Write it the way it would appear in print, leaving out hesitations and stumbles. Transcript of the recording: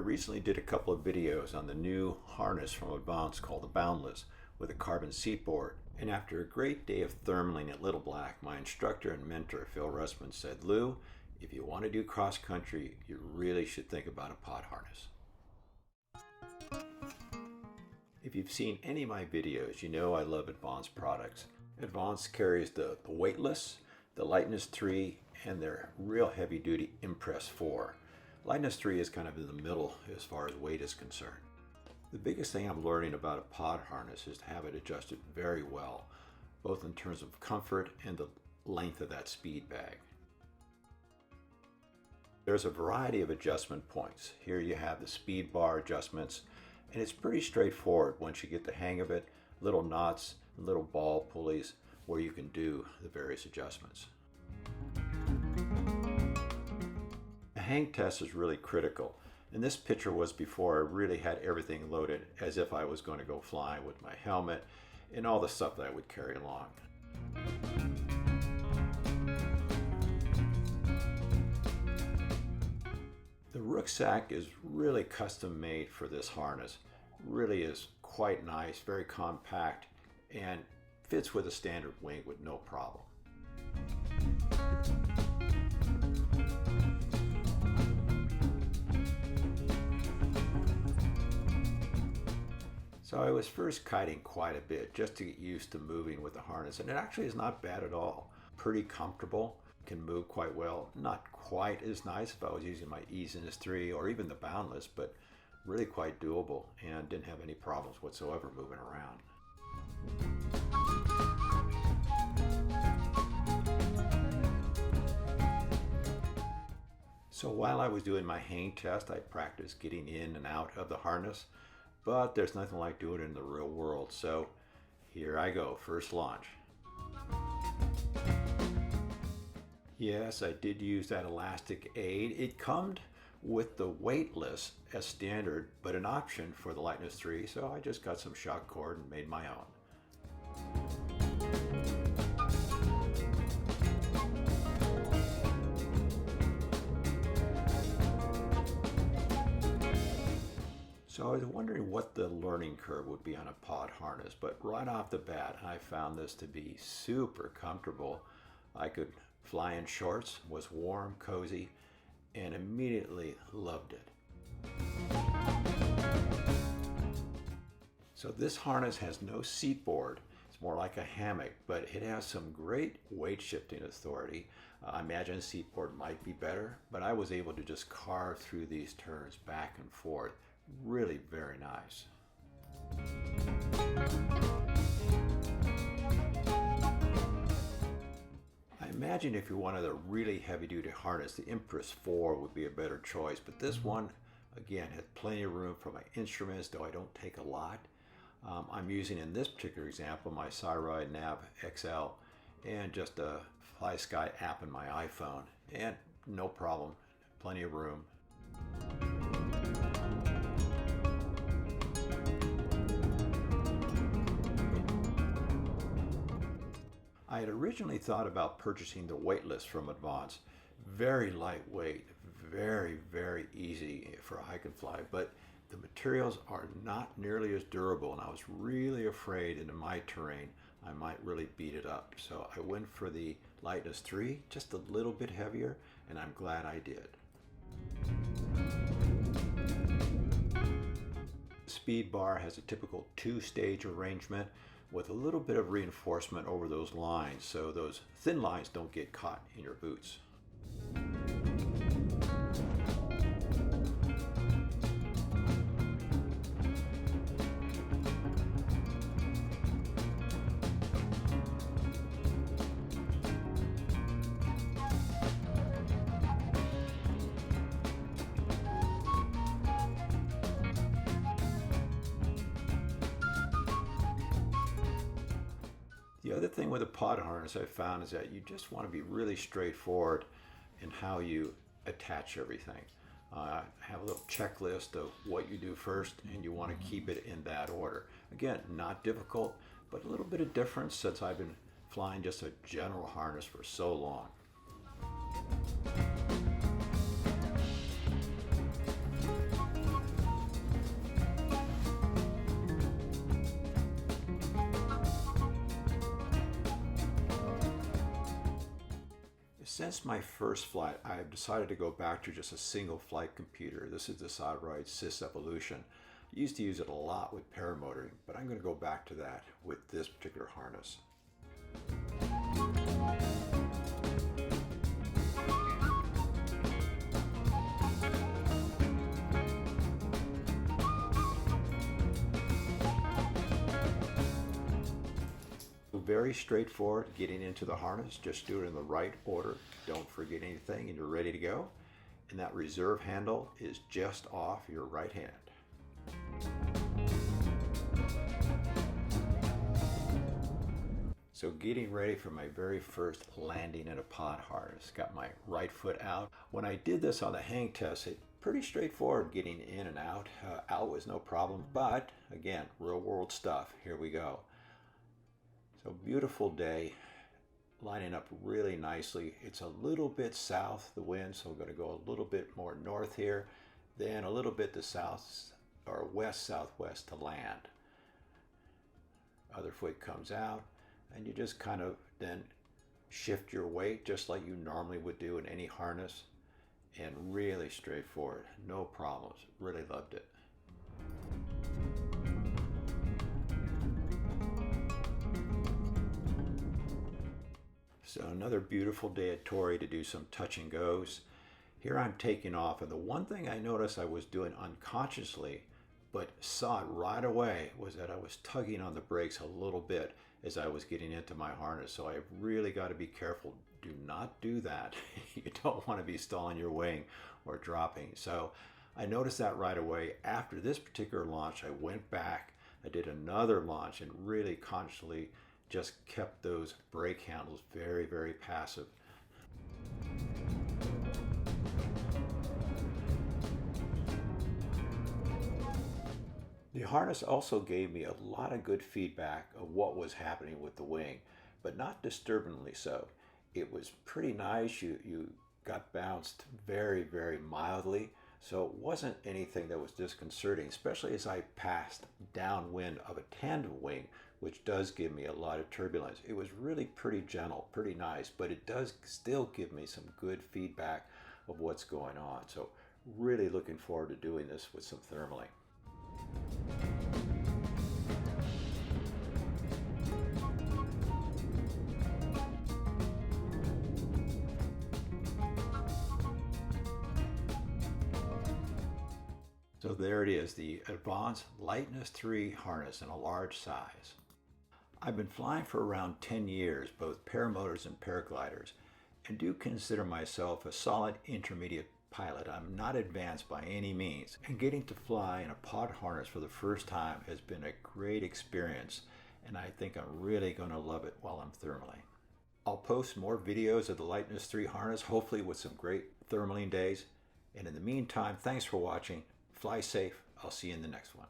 recently did a couple of videos on the new harness from Advance called the Boundless with a carbon seatboard. And after a great day of thermaling at Little Black, my instructor and mentor Phil Russman said, "Lou, if you want to do cross country, you really should think about a pod harness." If you've seen any of my videos, you know I love Advance products. Advance carries the Weightless, the Lightness 3, and their real heavy-duty Impress 4. Lightness 3 is kind of in the middle as far as weight is concerned. The biggest thing I'm learning about a pod harness is to have it adjusted very well, both in terms of comfort and the length of that speed bag. There's a variety of adjustment points. Here you have the speed bar adjustments, and it's pretty straightforward once you get the hang of it. Little knots, little ball pulleys where you can do the various adjustments. The hang test is really critical, and this picture was before I really had everything loaded as if I was going to go flying with my helmet and all the stuff that I would carry along. The rucksack is really custom made for this harness. Really is quite nice, very compact, and fits with a standard wing with no problem. So I was first kiting quite a bit just to get used to moving with the harness, and it actually is not bad at all. Pretty comfortable, can move quite well. Not quite as nice if I was using my Easiness 3 or even the Boundless, but really quite doable and didn't have any problems whatsoever moving around. So while I was doing my hang test, I practiced getting in and out of the harness, but there's nothing like doing it in the real world. So here I go, first launch. Yes, I did use that elastic aid. It comes with the Weightless as standard, but an option for the Lightness 3, so I just got some shock cord and made my own. So I was wondering what the learning curve would be on a pod harness, but right off the bat, I found this to be super comfortable. I could fly in shorts, was warm, cozy, and immediately loved it. So this harness has no seatboard. It's more like a hammock, but it has some great weight shifting authority. I imagine a seatboard might be better, but I was able to just carve through these turns back and forth. Really very nice. I imagine if you wanted a really heavy-duty harness, the Impress 4 would be a better choice, but this one, again, has plenty of room for my instruments, though I don't take a lot. I'm using, in this particular example, my Sarai Nav XL and just a FlySky app in my iPhone, and no problem, plenty of room. I had originally thought about purchasing the Weightless from Advance. Very lightweight, very, very easy for a hike and fly, but the materials are not nearly as durable, and I was really afraid that in my terrain I might really beat it up. So I went for the Lightness 3, just a little bit heavier, and I'm glad I did. The speed bar has a typical two-stage arrangement with a little bit of reinforcement over those lines so those thin lines don't get caught in your boots. The other thing with a pod harness I found is that you just want to be really straightforward in how you attach everything. Have a little checklist of what you do first, and you want to keep it in that order. Again, not difficult, but a little bit of difference since I've been flying just a general harness for so long. Since my first flight, I have decided to go back to just a single flight computer. This is the Sideroid Sys Evolution. I used to use it a lot with paramotoring, but I'm going to go back to that with this particular harness. Very straightforward getting into the harness. Just do it in the right order. Don't forget anything and you're ready to go. And that reserve handle is just off your right hand. So getting ready for my very first landing in a pod harness. Got my right foot out. When I did this on the hang test, it's pretty straightforward getting in and out. Out was no problem, but again, real world stuff. Here we go. So beautiful day, lining up really nicely. It's a little bit south, the wind, so we're going to go a little bit more north here, then a little bit to south or west-southwest to land. Other foot comes out, and you just kind of then shift your weight just like you normally would do in any harness, and really straightforward, no problems. Really loved it. So another beautiful day at Torrey to do some touch and goes. Here I'm taking off, and the one thing I noticed I was doing unconsciously, but saw it right away, was that I was tugging on the brakes a little bit as I was getting into my harness. So I really got to be careful. Do not do that. You don't want to be stalling your wing or dropping. So I noticed that right away. After this particular launch, I went back, I did another launch, and really consciously just kept those brake handles very, very passive. The harness also gave me a lot of good feedback of what was happening with the wing, but not disturbingly so. It was pretty nice. You got bounced very, very mildly, so it wasn't anything that was disconcerting, especially as I passed downwind of a tandem wing, which does give me a lot of turbulence. It was really pretty gentle, pretty nice, but it does still give me some good feedback of what's going on. So really looking forward to doing this with some thermaling. So there it is, the Advance Lightness 3 harness in a large size. I've been flying for around 10 years, both paramotors and paragliders, and do consider myself a solid intermediate pilot. I'm not advanced by any means, and getting to fly in a pod harness for the first time has been a great experience, and I think I'm really going to love it while I'm thermaling. I'll post more videos of the Lightness 3 harness, hopefully with some great thermaling days, and in the meantime, thanks for watching. Fly safe. I'll see you in the next one.